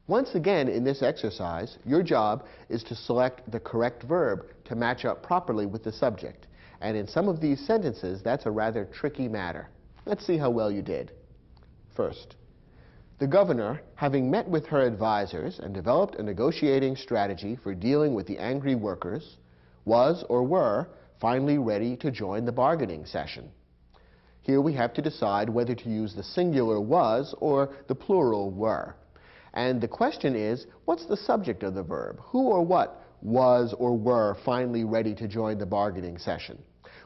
Once again, in this exercise, your job is to select the correct verb to match up properly with the subject. And in some of these sentences, that's a rather tricky matter. Let's see how well you did. First, the governor, having met with her advisors and developed a negotiating strategy for dealing with the angry workers, was or were finally ready to join the bargaining session. Here we have to decide whether to use the singular was or the plural were. And the question is, what's the subject of the verb? Who or what was or were finally ready to join the bargaining session?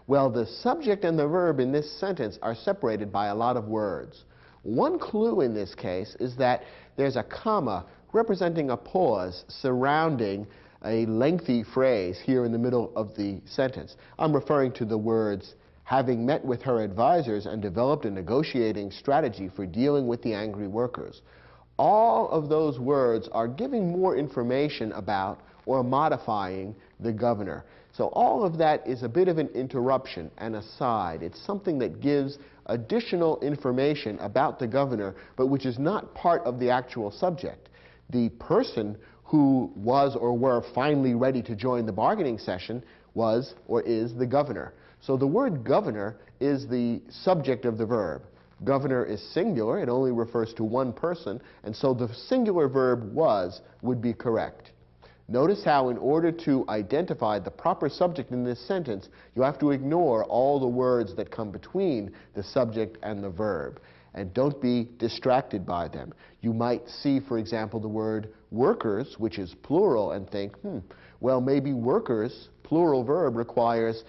Well, the subject and the verb in this sentence are separated by a lot of words. One clue in this case is that there's a comma representing a pause surrounding a lengthy phrase here in the middle of the sentence. I'm referring to the words, having met with her advisors and developed a negotiating strategy for dealing with the angry workers. All of those words are giving more information about or modifying the governor. So all of that is a bit of an interruption, an aside. It's something that gives additional information about the governor, but which is not part of the actual subject. The person who was or were finally ready to join the bargaining session was or is the governor. So the word governor is the subject of the verb. Governor is singular, it only refers to one person, and so the singular verb was would be correct. Notice how in order to identify the proper subject in this sentence, you have to ignore all the words that come between the subject and the verb. And don't be distracted by them. You might see, for example, the word workers, which is plural, and think, well, maybe workers, plural verb requires,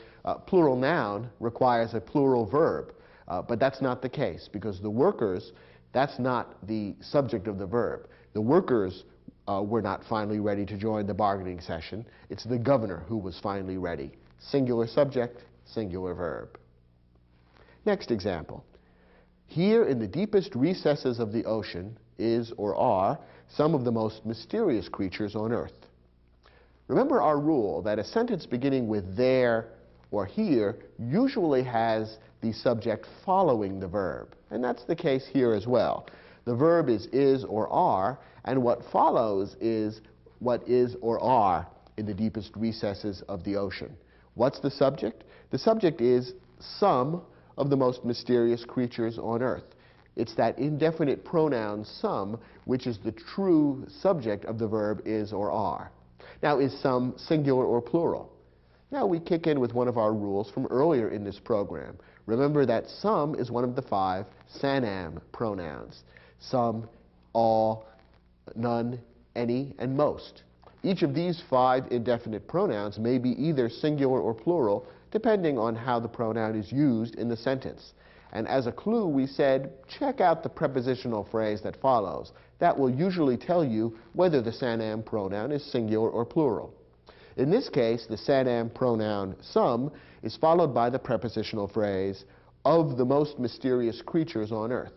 plural noun requires a plural verb. But that's not the case, because the workers, that's not the subject of the verb. The workers were not finally ready to join the bargaining session. It's the governor who was finally ready. Singular subject, singular verb. Next example. Here in the deepest recesses of the ocean is or are some of the most mysterious creatures on earth. Remember our rule that a sentence beginning with there or here usually has the subject following the verb. And that's the case here as well. The verb is or are, and what follows is what is or are in the deepest recesses of the ocean. What's the subject? The subject is some of the most mysterious creatures on earth. It's that indefinite pronoun some, which is the true subject of the verb is or are. Now, is some singular or plural? Now we kick in with one of our rules from earlier in this program. Remember that some is one of the 5 sanam pronouns. Some, all, none, any, and most. Each of these 5 indefinite pronouns may be either singular or plural, depending on how the pronoun is used in the sentence. And as a clue, we said, check out the prepositional phrase that follows. That will usually tell you whether the sanam pronoun is singular or plural. In this case, the sanam pronoun some is followed by the prepositional phrase, of the most mysterious creatures on earth.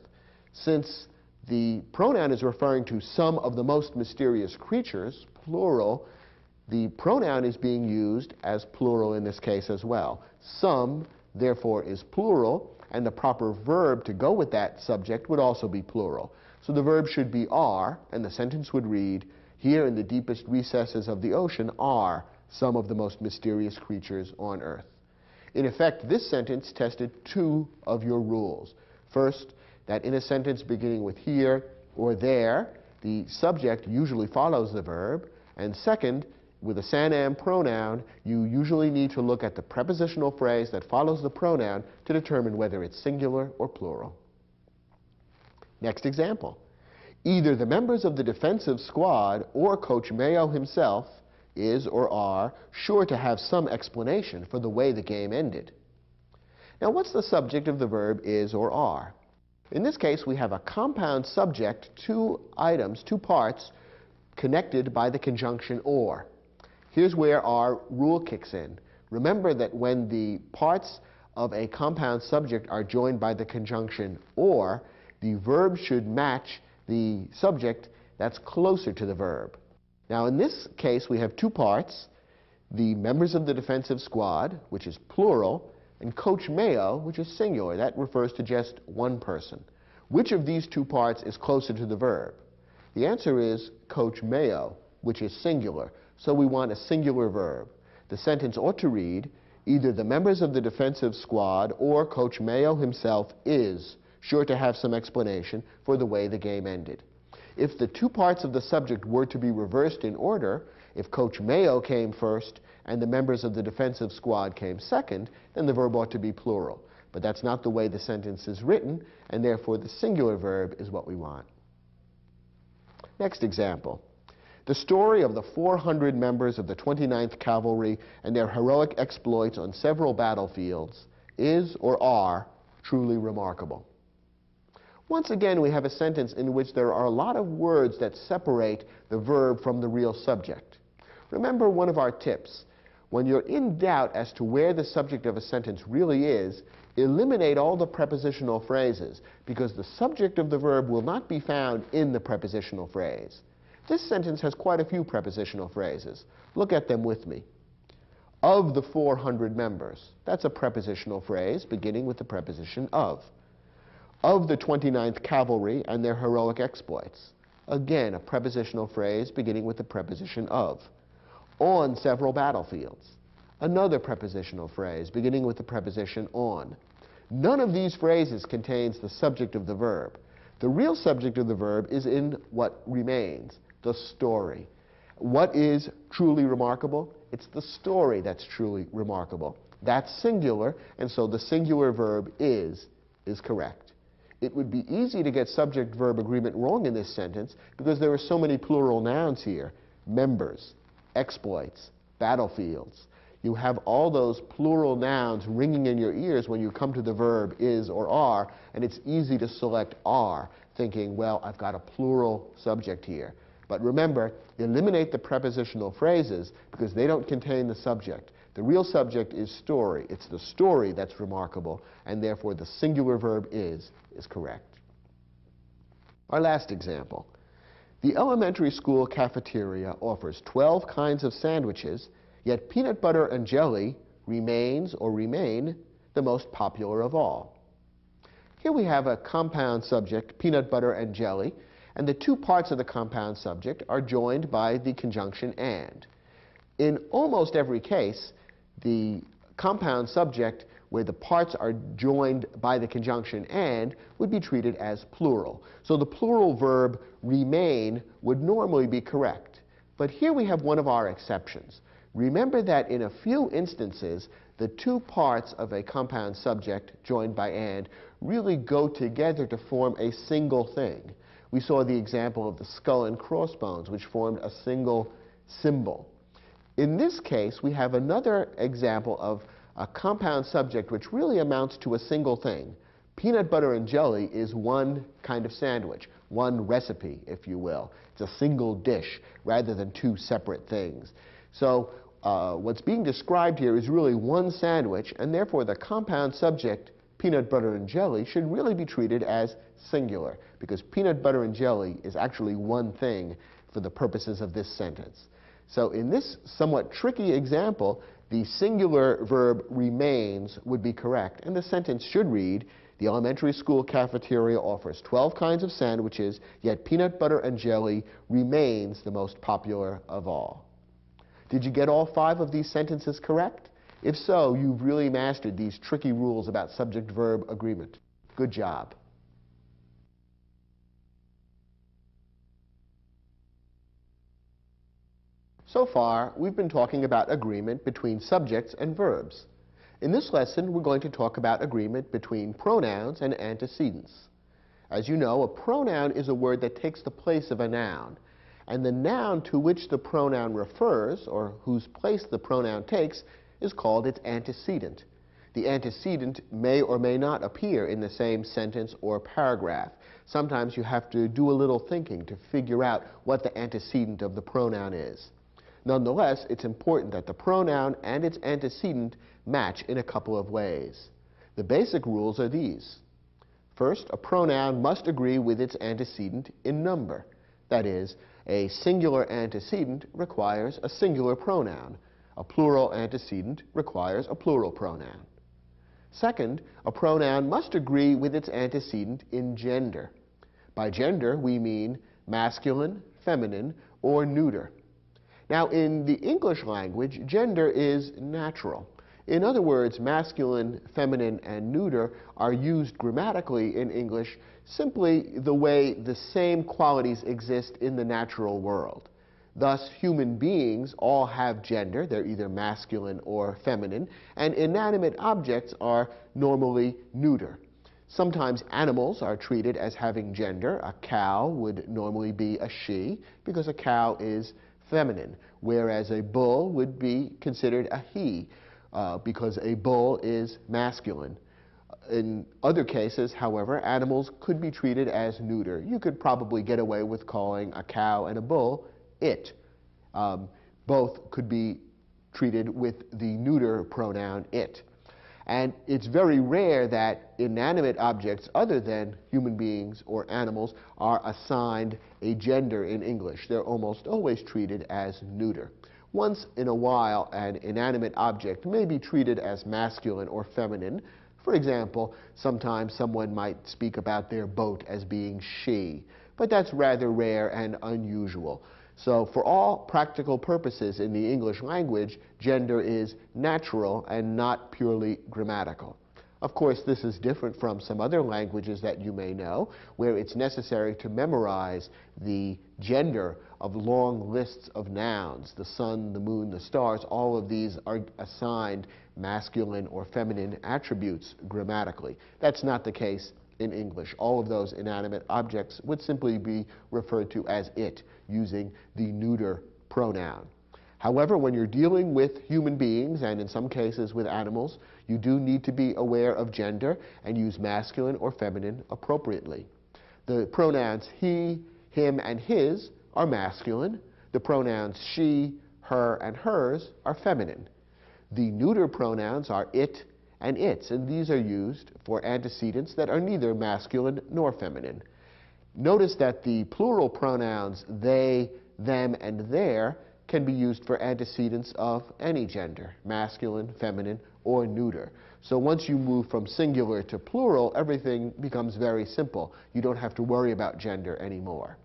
Since the pronoun is referring to some of the most mysterious creatures, plural, the pronoun is being used as plural in this case as well. Some, therefore, is plural, and the proper verb to go with that subject would also be plural. So the verb should be are, and the sentence would read, here in the deepest recesses of the ocean are some of the most mysterious creatures on earth. In effect, this sentence tested 2 of your rules. First, that in a sentence beginning with here or there, the subject usually follows the verb. And second, with a sanam pronoun, you usually need to look at the prepositional phrase that follows the pronoun to determine whether it's singular or plural. Next example. Either the members of the defensive squad or Coach Mayo himself is or are sure to have some explanation for the way the game ended. Now, what's the subject of the verb is or are? In this case, we have a compound subject, 2 items, 2 parts, connected by the conjunction or. Here's where our rule kicks in. Remember that when the parts of a compound subject are joined by the conjunction or, the verb should match the subject that's closer to the verb. Now, in this case, we have 2 parts, the members of the defensive squad, which is plural, and Coach Mayo, which is singular. That refers to just one person. Which of these 2 parts is closer to the verb? The answer is Coach Mayo, which is singular, so we want a singular verb. The sentence ought to read, either the members of the defensive squad or Coach Mayo himself is sure to have some explanation for the way the game ended. If the two parts of the subject were to be reversed in order, if Coach Mayo came first and the members of the defensive squad came second, then the verb ought to be plural. But that's not the way the sentence is written, and therefore the singular verb is what we want. Next example. The story of the 400 members of the 29th Cavalry and their heroic exploits on several battlefields is or are truly remarkable. Once again, we have a sentence in which there are a lot of words that separate the verb from the real subject. Remember one of our tips. When you're in doubt as to where the subject of a sentence really is, eliminate all the prepositional phrases, because the subject of the verb will not be found in the prepositional phrase. This sentence has quite a few prepositional phrases. Look at them with me. Of the 400 members. That's a prepositional phrase beginning with the preposition of. Of the 29th Cavalry and their heroic exploits. Again, a prepositional phrase beginning with the preposition of. On several battlefields. Another prepositional phrase beginning with the preposition on. None of these phrases contains the subject of the verb. The real subject of the verb is in what remains, the story. What is truly remarkable? It's the story that's truly remarkable. That's singular, and so the singular verb is correct. It would be easy to get subject-verb agreement wrong in this sentence because there are so many plural nouns here. Members, exploits, battlefields. You have all those plural nouns ringing in your ears when you come to the verb is or are, and it's easy to select are, thinking, well, I've got a plural subject here. But remember, eliminate the prepositional phrases because they don't contain the subject. The real subject is story. It's the story that's remarkable, and therefore the singular verb is correct. Our last example. The elementary school cafeteria offers 12 kinds of sandwiches, yet peanut butter and jelly remains or remain the most popular of all. Here we have a compound subject, peanut butter and jelly, and the two parts of the compound subject are joined by the conjunction and. In almost every case, the compound subject where the parts are joined by the conjunction and would be treated as plural. So the plural verb remain would normally be correct. But here we have one of our exceptions. Remember that in a few instances, the two parts of a compound subject joined by and really go together to form a single thing. We saw the example of the skull and crossbones, which formed a single symbol. In this case, we have another example of a compound subject which really amounts to a single thing. Peanut butter and jelly is one kind of sandwich, one recipe, if you will. It's a single dish rather than two separate things. So what's being described here is really one sandwich, and therefore the compound subject, peanut butter and jelly, should really be treated as singular, because peanut butter and jelly is actually one thing for the purposes of this sentence. So in this somewhat tricky example, the singular verb remains would be correct, and the sentence should read, the elementary school cafeteria offers 12 kinds of sandwiches, yet peanut butter and jelly remains the most popular of all. Did you get all 5 of these sentences correct? If so, you've really mastered these tricky rules about subject-verb agreement. Good job. So far, we've been talking about agreement between subjects and verbs. In this lesson, we're going to talk about agreement between pronouns and antecedents. As you know, a pronoun is a word that takes the place of a noun, and the noun to which the pronoun refers, or whose place the pronoun takes, is called its antecedent. The antecedent may or may not appear in the same sentence or paragraph. Sometimes you have to do a little thinking to figure out what the antecedent of the pronoun is. Nonetheless, it's important that the pronoun and its antecedent match in a couple of ways. The basic rules are these. First, a pronoun must agree with its antecedent in number. That is, a singular antecedent requires a singular pronoun. A plural antecedent requires a plural pronoun. Second, a pronoun must agree with its antecedent in gender. By gender, we mean masculine, feminine, or neuter. Now, in the English language, gender is natural. In other words, masculine, feminine, and neuter are used grammatically in English simply the way the same qualities exist in the natural world. Thus, human beings all have gender. They're either masculine or feminine, and inanimate objects are normally neuter. Sometimes animals are treated as having gender. A cow would normally be a she because a cow is feminine, whereas a bull would be considered a he because a bull is masculine. In other cases, however, animals could be treated as neuter. You could probably get away with calling a cow and a bull it. Both could be treated with the neuter pronoun it. And it's very rare that inanimate objects other than human beings or animals are assigned a gender in English. They're almost always treated as neuter. Once in a while, an inanimate object may be treated as masculine or feminine. For example, sometimes someone might speak about their boat as being she, but that's rather rare and unusual. So for all practical purposes in the English language, gender is natural and not purely grammatical. Of course, this is different from some other languages that you may know, where it's necessary to memorize the gender of long lists of nouns. The sun, the moon, the stars, all of these are assigned masculine or feminine attributes grammatically. That's not the case in English. All of those inanimate objects would simply be referred to as it, using the neuter pronoun. However, when you're dealing with human beings, and in some cases with animals, you do need to be aware of gender and use masculine or feminine appropriately. The pronouns he, him, and his are masculine. The pronouns she, her, and hers are feminine. The neuter pronouns are it and its, and these are used for antecedents that are neither masculine nor feminine. Notice that the plural pronouns they, them, and their can be used for antecedents of any gender, masculine, feminine, or neuter. So once you move from singular to plural, everything becomes very simple. You don't have to worry about gender anymore.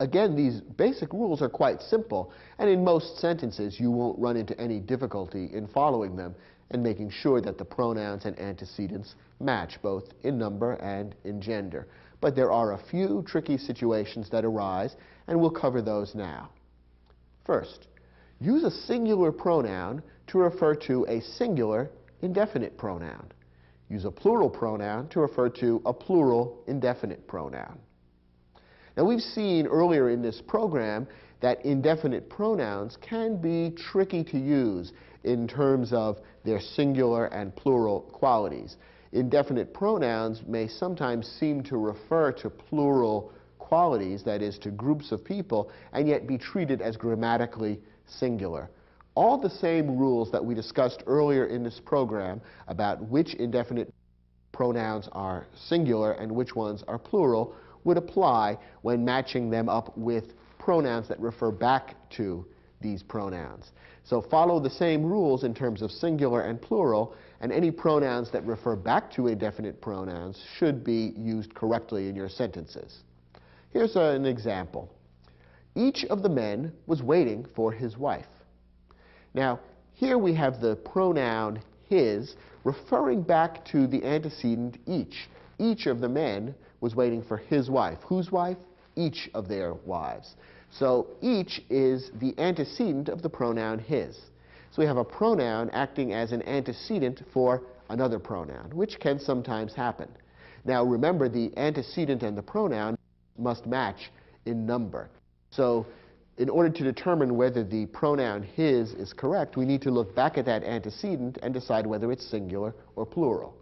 Again, these basic rules are quite simple, and in most sentences you won't run into any difficulty in following them and making sure that the pronouns and antecedents match both in number and in gender. But there are a few tricky situations that arise, and we'll cover those now. First, use a singular pronoun to refer to a singular indefinite pronoun. Use a plural pronoun to refer to a plural indefinite pronoun. Now, we've seen earlier in this program that indefinite pronouns can be tricky to use in terms of their singular and plural qualities. Indefinite pronouns may sometimes seem to refer to plural qualities, that is, to groups of people, and yet be treated as grammatically singular. All the same rules that we discussed earlier in this program about which indefinite pronouns are singular and which ones are plural would apply when matching them up with pronouns that refer back to these pronouns. So follow the same rules in terms of singular and plural, and any pronouns that refer back to indefinite pronouns should be used correctly in your sentences. Here's an example. Each of the men was waiting for his wife. Now, here we have the pronoun his referring back to the antecedent each. Each of the men was waiting for his wife. Whose wife? Each of their wives. So each is the antecedent of the pronoun his. So we have a pronoun acting as an antecedent for another pronoun, which can sometimes happen. Now remember, the antecedent and the pronoun must match in number. So in order to determine whether the pronoun his is correct, we need to look back at that antecedent and decide whether it's singular or plural.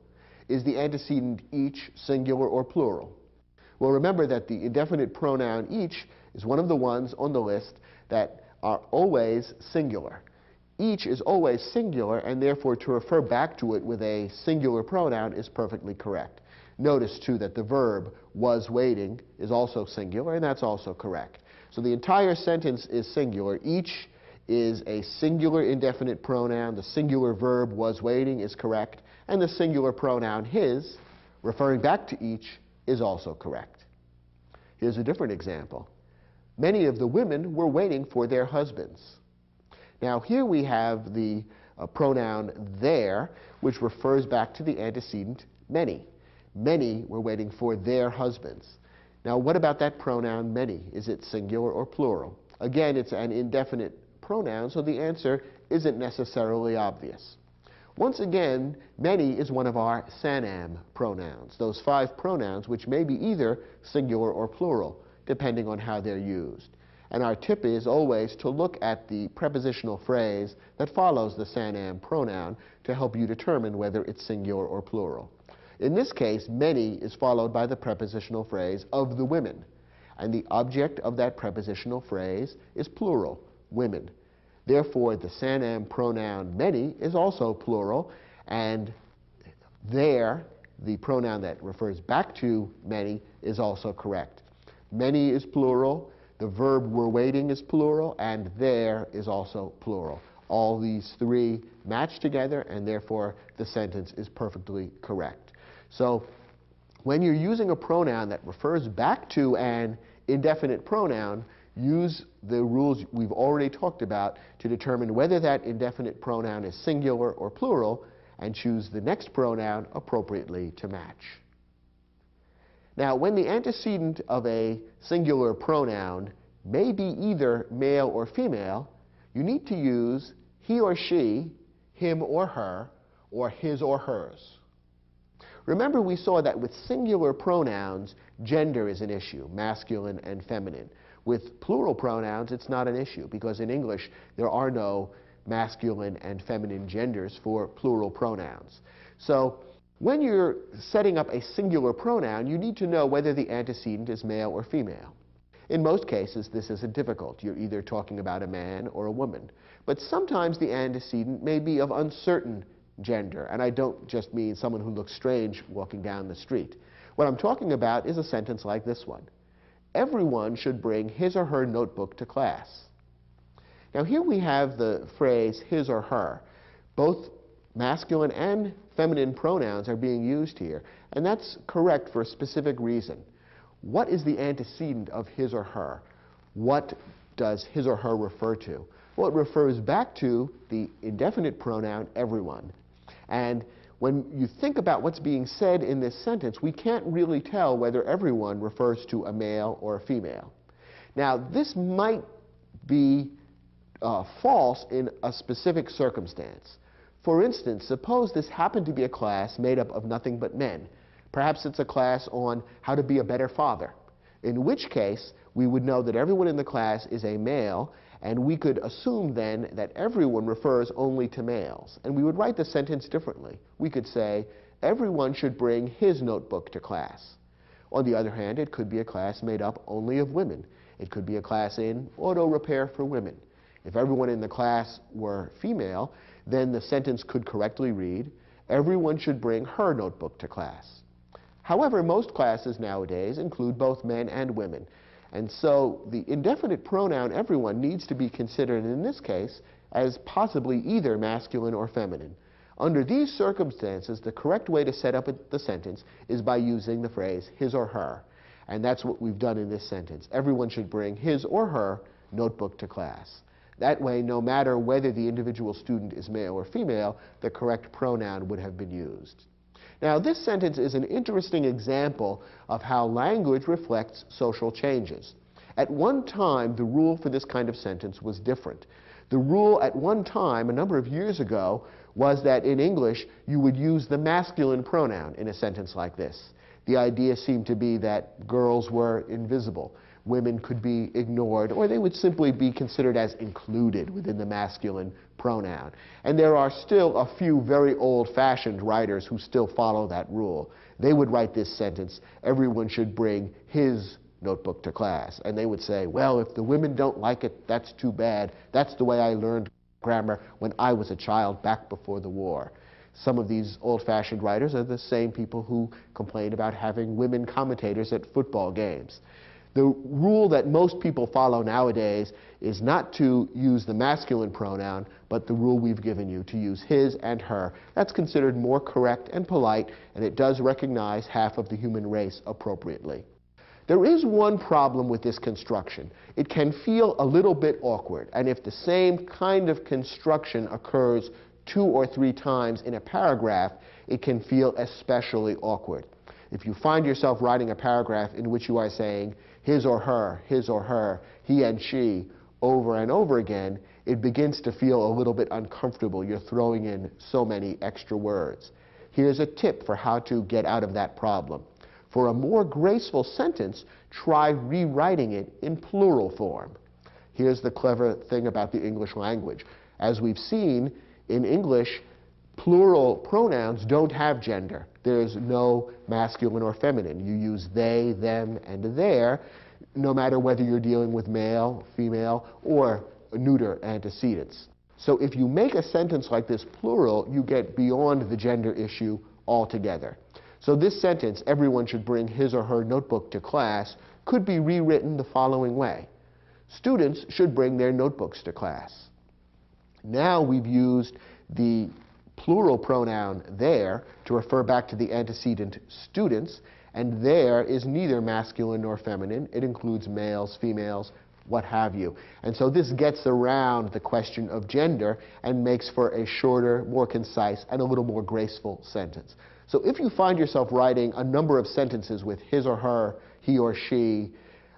Is the antecedent each singular or plural? Well, remember that the indefinite pronoun each is one of the ones on the list that are always singular. Each is always singular, and therefore to refer back to it with a singular pronoun is perfectly correct. Notice, too, that the verb was waiting is also singular, and that's also correct. So the entire sentence is singular. Each is a singular indefinite pronoun. The singular verb was waiting is correct, and the singular pronoun his, referring back to each, is also correct. Here's a different example. Many of the women were waiting for their husbands. Now here we have the pronoun there, which refers back to the antecedent many. Many were waiting for their husbands. Now what about that pronoun many? Is it singular or plural? Again, it's an indefinite pronoun, so the answer isn't necessarily obvious. Once again, many is one of our sanam pronouns, those 5 pronouns which may be either singular or plural, depending on how they're used. And our tip is always to look at the prepositional phrase that follows the sanam pronoun to help you determine whether it's singular or plural. In this case, many is followed by the prepositional phrase of the women, and the object of that prepositional phrase is plural, women. Therefore, the sanam pronoun many is also plural, and there, the pronoun that refers back to many, is also correct. Many is plural, the verb we're waiting is plural, and there is also plural. All these 3 match together, and therefore the sentence is perfectly correct. So when you're using a pronoun that refers back to an indefinite pronoun, use the rules we've already talked about to determine whether that indefinite pronoun is singular or plural, and choose the next pronoun appropriately to match. Now, when the antecedent of a singular pronoun may be either male or female, you need to use he or she, him or her, or his or hers. Remember, we saw that with singular pronouns, gender is an issue, masculine and feminine. With plural pronouns, it's not an issue, because in English, there are no masculine and feminine genders for plural pronouns. So when you're setting up a singular pronoun, you need to know whether the antecedent is male or female. In most cases, this isn't difficult. You're either talking about a man or a woman. But sometimes the antecedent may be of uncertain gender, and I don't just mean someone who looks strange walking down the street. What I'm talking about is a sentence like this one. Everyone should bring his or her notebook to class. Now here we have the phrase his or her. Both masculine and feminine pronouns are being used here, and that's correct for a specific reason. What is the antecedent of his or her? What does his or her refer to? Well, it refers back to the indefinite pronoun everyone. And when you think about what's being said in this sentence, we can't really tell whether everyone refers to a male or a female. Now, this might be false in a specific circumstance. For instance, suppose this happened to be a class made up of nothing but men. Perhaps it's a class on how to be a better father, in which case we would know that everyone in the class is a male, and we could assume then that everyone refers only to males. And we would write the sentence differently. We could say, everyone should bring his notebook to class. On the other hand, it could be a class made up only of women. It could be a class in auto repair for women. If everyone in the class were female, then the sentence could correctly read, everyone should bring her notebook to class. However, most classes nowadays include both men and women. And so the indefinite pronoun everyone needs to be considered in this case as possibly either masculine or feminine. Under these circumstances, the correct way to set up the sentence is by using the phrase his or her. And that's what we've done in this sentence. Everyone should bring his or her notebook to class. That way, no matter whether the individual student is male or female, the correct pronoun would have been used. Now, this sentence is an interesting example of how language reflects social changes. At one time, the rule for this kind of sentence was different. The rule at one time, a number of years ago, was that in English, you would use the masculine pronoun in a sentence like this. The idea seemed to be that girls were invisible. Women could be ignored, or they would simply be considered as included within the masculine pronoun. And there are still a few very old-fashioned writers who still follow that rule. They would write this sentence, everyone should bring his notebook to class. And they would say, well, if the women don't like it, that's too bad. That's the way I learned grammar when I was a child back before the war. Some of these old-fashioned writers are the same people who complain about having women commentators at football games. The rule that most people follow nowadays is not to use the masculine pronoun, but the rule we've given you, to use his and her. That's considered more correct and polite, and it does recognize half of the human race appropriately. There is one problem with this construction. It can feel a little bit awkward, and if the same kind of construction occurs 2 or 3 times in a paragraph, it can feel especially awkward. If you find yourself writing a paragraph in which you are saying his or her, he and she, over and over again, it begins to feel a little bit uncomfortable. You're throwing in so many extra words. Here's a tip for how to get out of that problem. For a more graceful sentence, try rewriting it in plural form. Here's the clever thing about the English language. As we've seen, in English, plural pronouns don't have gender. There's no masculine or feminine. You use they, them, and their, no matter whether you're dealing with male, female, or neuter antecedents. So if you make a sentence like this plural, you get beyond the gender issue altogether. So this sentence, everyone should bring his or her notebook to class, could be rewritten the following way. Students should bring their notebooks to class. Now we've used the plural pronoun their to refer back to the antecedent students, and their is neither masculine nor feminine. It includes males, females, what have you. And so this gets around the question of gender and makes for a shorter, more concise, and a little more graceful sentence. So if you find yourself writing a number of sentences with his or her, he or she,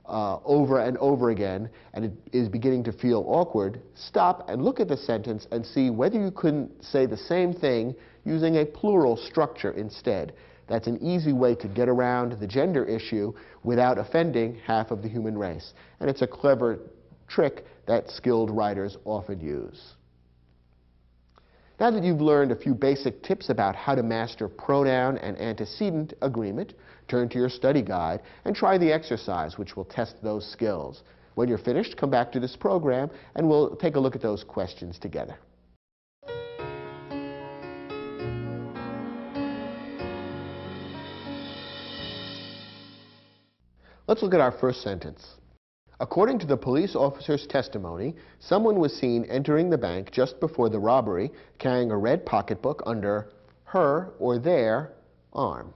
over and over again, and it is beginning to feel awkward, stop and look at the sentence and see whether you couldn't say the same thing using a plural structure instead. That's an easy way to get around the gender issue without offending half of the human race. And it's a clever trick that skilled writers often use. Now that you've learned a few basic tips about how to master pronoun and antecedent agreement, turn to your study guide and try the exercise, which will test those skills. When you're finished, come back to this program and we'll take a look at those questions together. Let's look at our first sentence. According to the police officer's testimony, someone was seen entering the bank just before the robbery carrying a red pocketbook under her or their arm.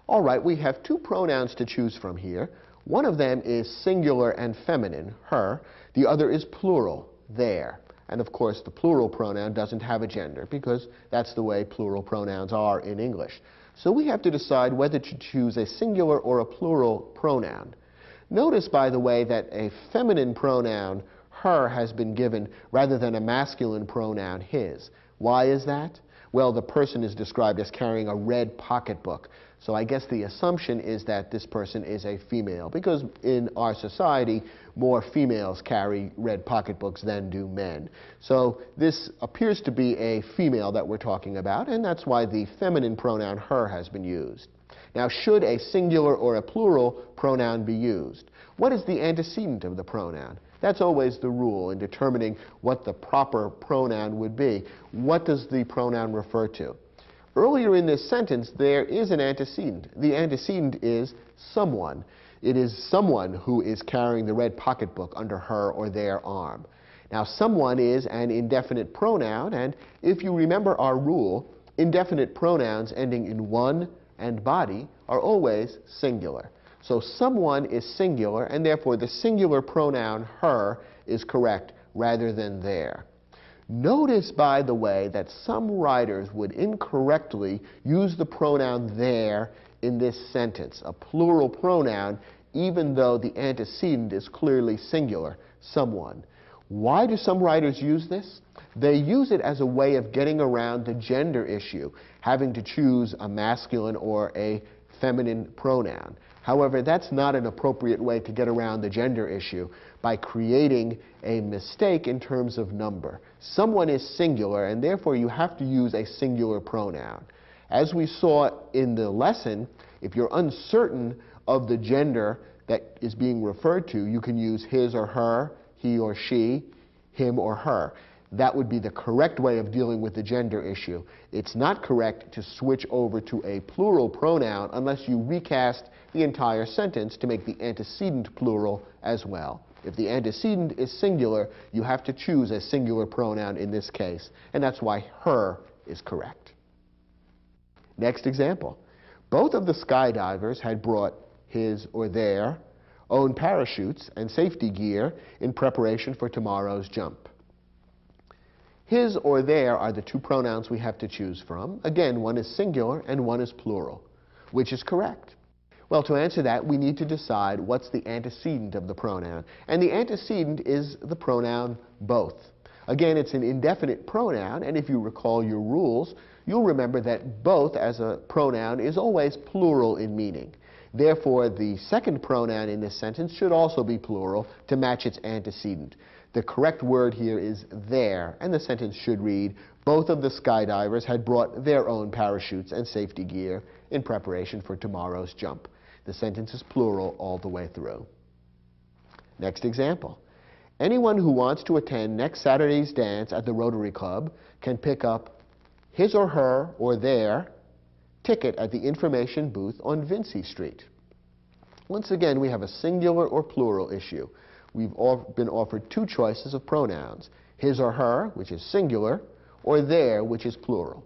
All right, we have 2 pronouns to choose from here. One of them is singular and feminine, her. The other is plural, their. And of course, the plural pronoun doesn't have a gender because that's the way plural pronouns are in English. So we have to decide whether to choose a singular or a plural pronoun. Notice, by the way, that a feminine pronoun, her, has been given rather than a masculine pronoun, his. Why is that? Well, the person is described as carrying a red pocketbook. So I guess the assumption is that this person is a female, because in our society, more females carry red pocketbooks than do men. So this appears to be a female that we're talking about, and that's why the feminine pronoun her has been used. Now, should a singular or a plural pronoun be used? What is the antecedent of the pronoun? That's always the rule in determining what the proper pronoun would be. What does the pronoun refer to? Earlier in this sentence, there is an antecedent. The antecedent is someone. It is someone who is carrying the red pocketbook under her or their arm. Now, someone is an indefinite pronoun, and if you remember our rule, indefinite pronouns ending in one and body are always singular. So someone is singular, and therefore the singular pronoun her is correct rather than their. Notice, by the way, that some writers would incorrectly use the pronoun their in this sentence, a plural pronoun, even though the antecedent is clearly singular, someone. Why do some writers use this? They use it as a way of getting around the gender issue, having to choose a masculine or a feminine pronoun. However, that's not an appropriate way to get around the gender issue by creating a mistake in terms of number. Someone is singular, and therefore you have to use a singular pronoun. As we saw in the lesson, if you're uncertain of the gender that is being referred to, you can use his or her, he or she, him or her. That would be the correct way of dealing with the gender issue. It's not correct to switch over to a plural pronoun unless you recast the entire sentence to make the antecedent plural as well. If the antecedent is singular, you have to choose a singular pronoun in this case, and that's why her is correct. Next example. Both of the skydivers had brought his or their, own parachutes and safety gear in preparation for tomorrow's jump. His or their are the two pronouns we have to choose from. Again, one is singular and one is plural. Which is correct? Well, to answer that, we need to decide what's the antecedent of the pronoun. And the antecedent is the pronoun both. Again, it's an indefinite pronoun, and if you recall your rules, you'll remember that both as a pronoun is always plural in meaning. Therefore, the second pronoun in this sentence should also be plural to match its antecedent. The correct word here is their, and the sentence should read, both of the skydivers had brought their own parachutes and safety gear in preparation for tomorrow's jump. The sentence is plural all the way through. Next example. Anyone who wants to attend next Saturday's dance at the Rotary Club can pick up his or their ticket at the information booth on Vincy Street. Once again, we have a singular or plural issue. We've been offered two choices of pronouns, his or her, which is singular, or their, which is plural.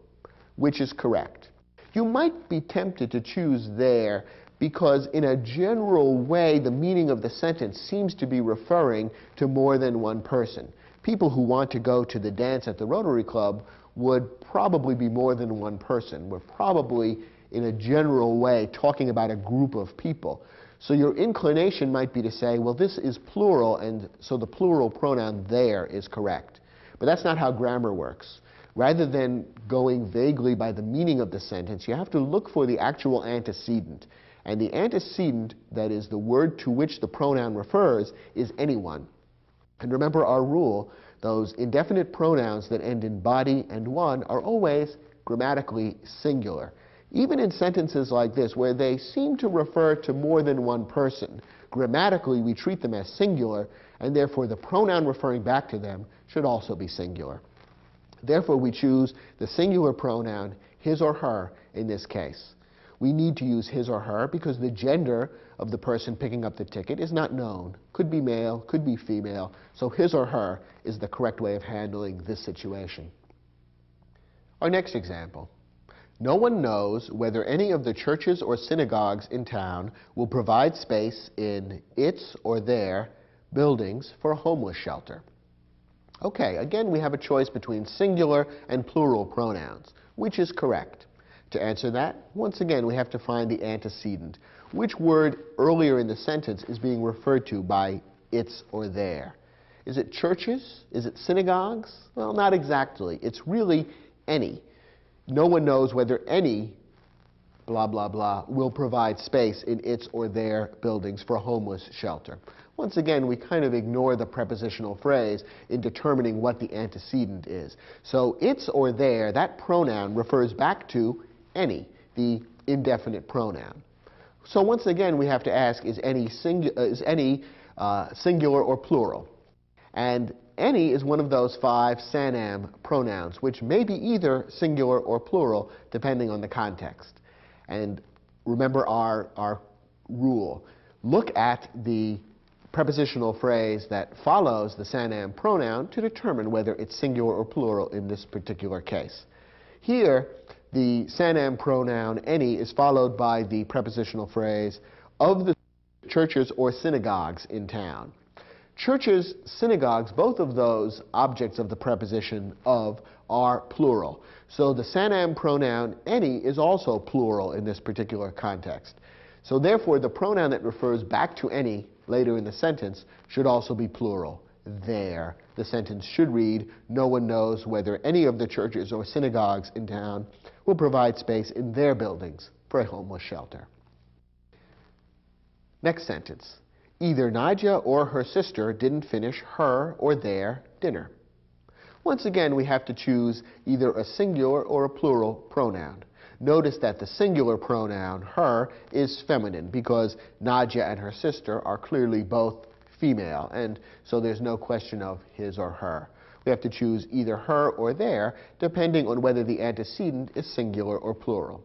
Which is correct? You might be tempted to choose their because in a general way the meaning of the sentence seems to be referring to more than one person. People who want to go to the dance at the Rotary Club would probably be more than one person. We're probably, in a general way, talking about a group of people. So your inclination might be to say, well, this is plural, and so the plural pronoun there is correct. But that's not how grammar works. Rather than going vaguely by the meaning of the sentence, you have to look for the actual antecedent. And the antecedent, that is the word to which the pronoun refers, is anyone. And remember our rule, those indefinite pronouns that end in body and one are always grammatically singular. Even in sentences like this, where they seem to refer to more than one person, grammatically we treat them as singular, and therefore the pronoun referring back to them should also be singular. Therefore we choose the singular pronoun his or her in this case. We need to use his or her because the gender of the person picking up the ticket is not known. Could be male, could be female, so his or her is the correct way of handling this situation. Our next example. No one knows whether any of the churches or synagogues in town will provide space in its or their buildings for a homeless shelter. Okay, again we have a choice between singular and plural pronouns. Which is correct? To answer that, once again we have to find the antecedent. Which word earlier in the sentence is being referred to by its or their? Is it churches? Is it synagogues? Well, not exactly. It's really any. No one knows whether any blah, blah, blah will provide space in its or their buildings for a homeless shelter. Once again, we kind of ignore the prepositional phrase in determining what the antecedent is. So its or their, that pronoun refers back to any, the indefinite pronoun. So once again, we have to ask, is any singular or plural? And any is one of those 5 sanam pronouns, which may be either singular or plural, depending on the context. And remember our rule. Look at the prepositional phrase that follows the sanam pronoun to determine whether it's singular or plural in this particular case. Here, the sanam pronoun any is followed by the prepositional phrase of the churches or synagogues in town. Churches, synagogues, both of those objects of the preposition of are plural. So the sanam pronoun any is also plural in this particular context. So therefore, the pronoun that refers back to any later in the sentence should also be plural, their. The sentence should read, no one knows whether any of the churches or synagogues in town will provide space in their buildings for a homeless shelter. Next sentence. Either Nadia or her sister didn't finish her or their dinner. Once again, we have to choose either a singular or a plural pronoun. Notice that the singular pronoun, her, is feminine because Nadia and her sister are clearly both female, and so there's no question of his or her. We have to choose either her or their, depending on whether the antecedent is singular or plural.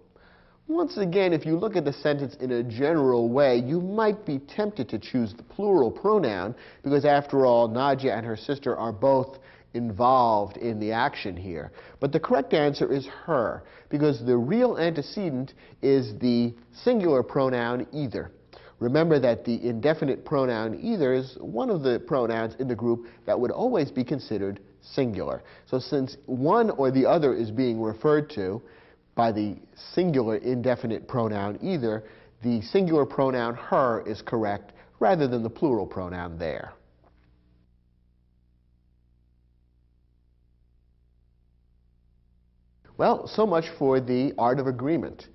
Once again, if you look at the sentence in a general way, you might be tempted to choose the plural pronoun because, after all, Nadia and her sister are both involved in the action here. But the correct answer is her, because the real antecedent is the singular pronoun either. Remember that the indefinite pronoun either is one of the pronouns in the group that would always be considered singular. So since one or the other is being referred to by the singular indefinite pronoun either, the singular pronoun her is correct rather than the plural pronoun there. Well, so much for the art of agreement.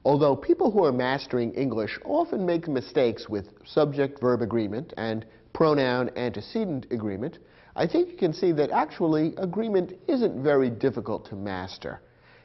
Although people who are mastering English often make mistakes with subject-verb agreement and pronoun-antecedent agreement, I think you can see that actually agreement isn't very difficult to master.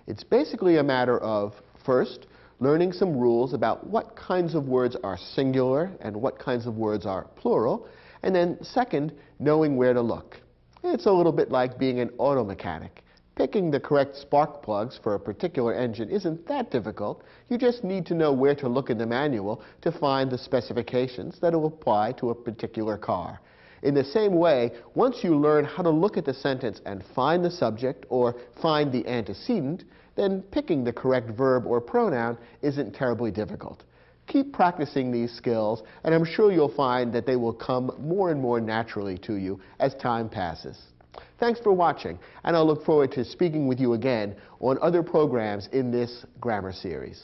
It's basically a matter of, first, learning some rules about what kinds of words are singular and what kinds of words are plural, and then second, knowing where to look. It's a little bit like being an auto mechanic. Picking the correct spark plugs for a particular engine isn't that difficult. You just need to know where to look in the manual to find the specifications that will apply to a particular car. In the same way, once you learn how to look at the sentence and find the subject or find the antecedent, then picking the correct verb or pronoun isn't terribly difficult. Keep practicing these skills, and I'm sure you'll find that they will come more and more naturally to you as time passes. Thanks for watching, and I'll look forward to speaking with you again on other programs in this grammar series.